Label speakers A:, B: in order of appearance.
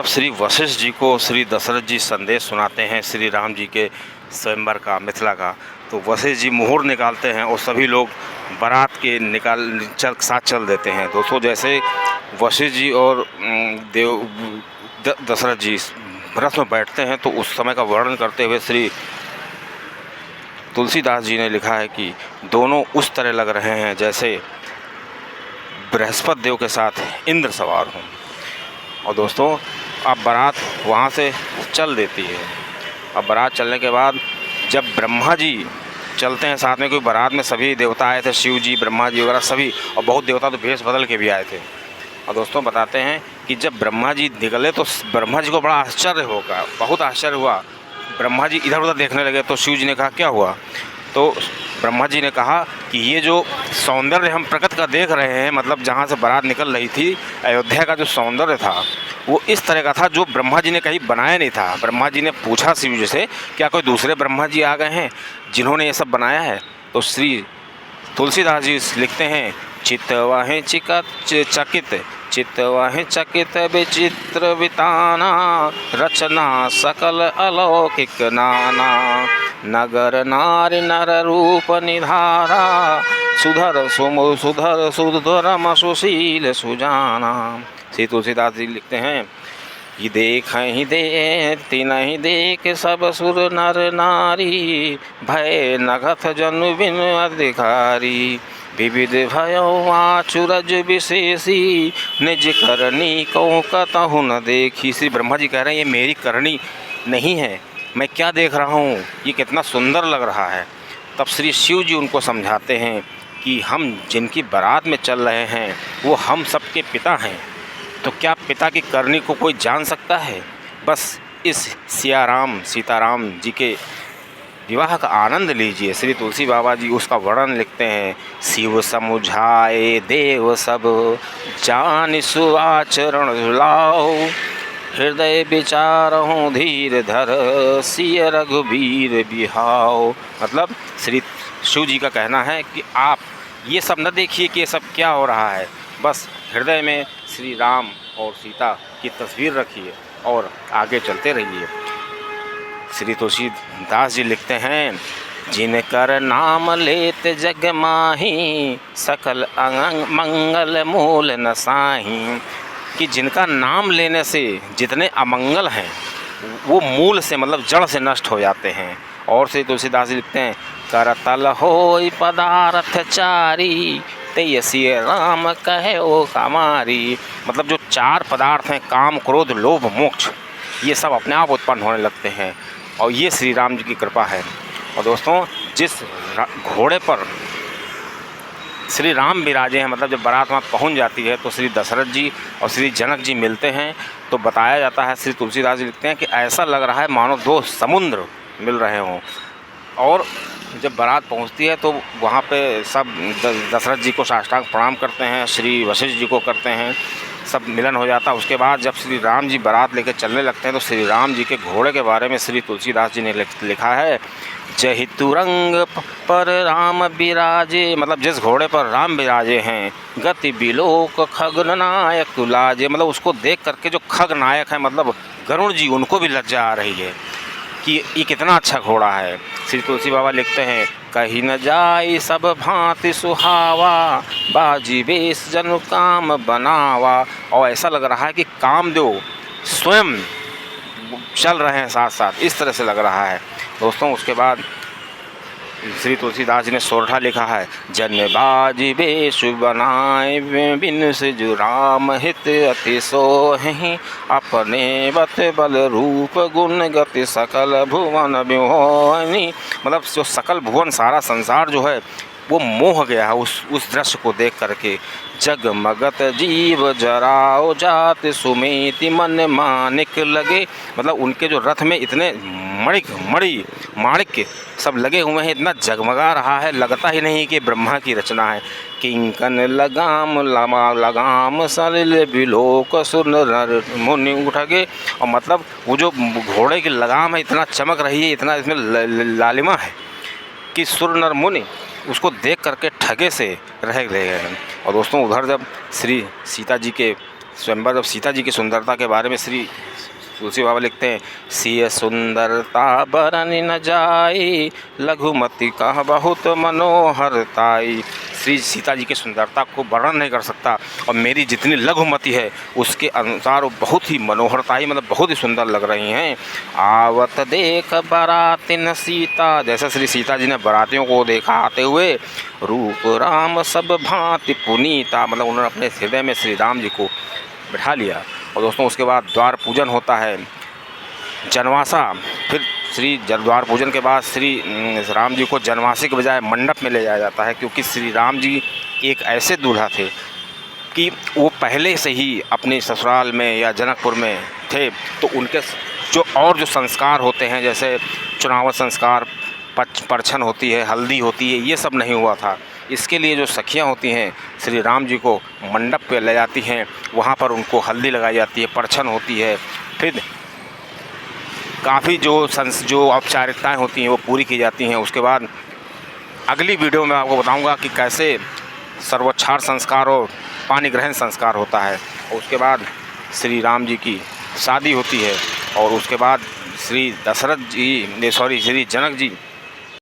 A: अब श्री वशिष्ठ जी को श्री दशरथ जी संदेश सुनाते हैं श्री राम जी के स्वयंवर का, मिथिला का। तो वशिष्ठ जी मुहूर्त निकालते हैं और सभी लोग बारात के साथ चल देते हैं। दोस्तों, जैसे वशिष्ठ जी और दशरथ जी रथ में बैठते हैं तो उस समय का वर्णन करते हुए श्री तुलसीदास जी ने लिखा है कि दोनों उस तरह लग रहे हैं जैसे बृहस्पति देव के साथ इंद्र सवार हों। और दोस्तों, अब बारात वहाँ से चल देती है। अब बारात चलने के बाद जब ब्रह्मा जी चलते हैं साथ में, कोई बारात में सभी देवता आए थे, शिव जी, ब्रह्मा जी वगैरह सभी, और बहुत देवता तो भेष बदल के भी आए थे। और दोस्तों बताते हैं कि जब ब्रह्मा जी निकले तो ब्रह्मा जी को बड़ा आश्चर्य होगा, बहुत आश्चर्य हुआ। ब्रह्मा जी इधर उधर देखने लगे तो शिव जी ने कहा क्या हुआ? तो ब्रह्मा जी ने कहा कि ये जो सौंदर्य हम प्रकृति का देख रहे हैं, मतलब जहाँ से बारात निकल रही थी, अयोध्या का जो सौंदर्य था वो इस तरह का था जो ब्रह्मा जी ने कहीं बनाया नहीं था। ब्रह्मा जी ने पूछा शिव जी से, क्या कोई दूसरे ब्रह्मा जी आ गए हैं जिन्होंने ये सब बनाया है? तो श्री तुलसीदास जी लिखते हैं, चित्तवाहें चकित चित्तवाहें चकित विचित्र विताना, रचना सकल अलौकिक नाना, नगर नारी नर रूप निधारा, सुधर सुधरम सुशील सुजाना। श्री तुलसीदास जी लिखते हैं, ही नहीं देख सब सुर नर नारी, भय नगथ जनु बिन अधिकारी, विविध भयो आचुरज विशेषी, निज करनी को कतहु न देखी। श्री ब्रह्मा जी कह रहे हैं ये मेरी करनी नहीं है, मैं क्या देख रहा हूँ, ये कितना सुंदर लग रहा है। तब श्री शिव जी उनको समझाते हैं कि हम जिनकी बारात में चल रहे हैं वो हम सबके पिता हैं, तो क्या पिता की करनी को कोई जान सकता है? बस इस सियाराम सीताराम जी के विवाह का आनंद लीजिए। श्री तुलसी बाबा जी उसका वर्णन लिखते हैं, शिव समुझाए देव सब, जान सुआचरण झुलाओ, हृदय विचारहूँ धीर धर, सिय रघुबीर बिहाओ। मतलब श्री शिव जी का कहना है कि आप ये सब न देखिए कि ये सब क्या हो रहा है, बस हृदय में श्री राम और सीता की तस्वीर रखिए और आगे चलते रहिए। श्री तुलसीदास जी लिखते हैं, जिनकर नाम लेत जग माही, सकल मंगल मूल न साही। कि जिनका नाम लेने से जितने अमंगल हैं वो मूल से, मतलब जड़ से नष्ट हो जाते हैं। और श्री तुलसीदास जी लिखते हैं, करतल होई पदार्थ चारी, तेयसी राम कहे ओ कामारी। मतलब जो चार पदार्थ हैं, काम क्रोध लोभ मोक्ष, ये सब अपने आप उत्पन्न होने लगते हैं और ये श्री राम जी की कृपा है। और दोस्तों, जिस घोड़े पर श्री राम विराजे हैं, मतलब जब बारात वहाँ पहुँच जाती है तो श्री दशरथ जी और श्री जनक जी मिलते हैं तो बताया जाता है, श्री तुलसीदास जी लिखते हैं कि ऐसा लग रहा है मानो दो समुद्र मिल रहे हों। और जब बारात पहुंचती है तो वहाँ पे सब दशरथ जी को साष्टांग प्रणाम करते हैं, श्री वशिष्ठ जी को करते हैं, सब मिलन हो जाता है। उसके बाद जब श्री राम जी बारात लेकर चलने लगते हैं तो श्री राम जी के घोड़े के बारे में श्री तुलसीदास जी ने लिखा है, जहि तुरंग पर राम विराजे। मतलब जिस घोड़े पर राम विराजे हैं, गति बिलोक खग नायक लाजे। मतलब उसको देख करके जो खग नायक है, मतलब गरुण जी, उनको भी लज्जा आ रही है कि ये कितना अच्छा घोड़ा है। श्री तुलसी बाबा लिखते हैं, कहीं न जाई सब भांति सुहावा, बाजी बेस जनु काम बनावा। और ऐसा लग रहा है कि कामदेव स्वयं चल रहे हैं साथ साथ, इस तरह से लग रहा है। दोस्तों, उसके बाद श्री तुलसीदास जी ने सोरठा लिखा है, जन बाजी बेश बनाए, बिन से जो राम हित अति सोहि, अपने बत बल रूप गुण गति सकल भुवन विमोहिनी। मतलब जो सकल भुवन, सारा संसार जो है वो मोह गया है उस दृश्य को देख करके। जगमगत जीव जराओ जात सुमेति, मन मानिक लगे। मतलब उनके जो रथ में इतने माणिक सब लगे हुए हैं, इतना जगमगा रहा है, लगता ही नहीं कि ब्रह्मा की रचना है। किंकन लगाम सलिल बिलोक सुर नर मुनि उठगे। और मतलब वो जो घोड़े की लगाम है इतना चमक रही है, इतना इसमें लालिमा है कि सुर नर मुनि उसको देख करके ठगे से रह गए हैं। और दोस्तों, उधर जब श्री सीता जी के स्वयंवर, जब सीता जी की सुंदरता के बारे में श्री तुलसी बाबा लिखते हैं, सिय सुंदरता बरन न जाई, लघुमति कह बहुत मनोहरताई। श्री सीता जी की सुंदरता को वर्णन नहीं कर सकता, और मेरी जितनी लघुमति है उसके अनुसार वो बहुत ही मनोहरताई, मतलब बहुत ही सुंदर लग रही हैं। आवत देख बरातिन सीता, जैसे श्री सीता जी ने बरातियों को देखा आते हुए, रूप राम सब भांति पुनीता, मतलब उन्होंने अपने हृदय में श्री राम जी को बिठा लिया। और दोस्तों उसके बाद द्वार पूजन होता है, जनवासा। फिर श्री द्वार पूजन के बाद श्री राम जी को जनवासे के बजाय मंडप में ले जाया जाता है, क्योंकि श्री राम जी एक ऐसे दूल्हा थे कि वो पहले से ही अपने ससुराल में या जनकपुर में थे, तो उनके जो संस्कार होते हैं, जैसे चुनाव संस्कार, परछन होती है, हल्दी होती है, ये सब नहीं हुआ था। इसके लिए जो सखियाँ होती हैं श्री राम जी को मंडप पे ले जाती हैं, वहाँ पर उनको हल्दी लगाई जाती है, परछन होती है, फिर काफ़ी जो औपचारिकताएँ होती हैं वो पूरी की जाती हैं। उसके बाद अगली वीडियो में आपको बताऊंगा कि कैसे सर्वोच्चार संस्कार और पानी ग्रहण संस्कार होता है। और उसके बाद श्री राम जी की शादी होती है, और उसके बाद श्री जनक जी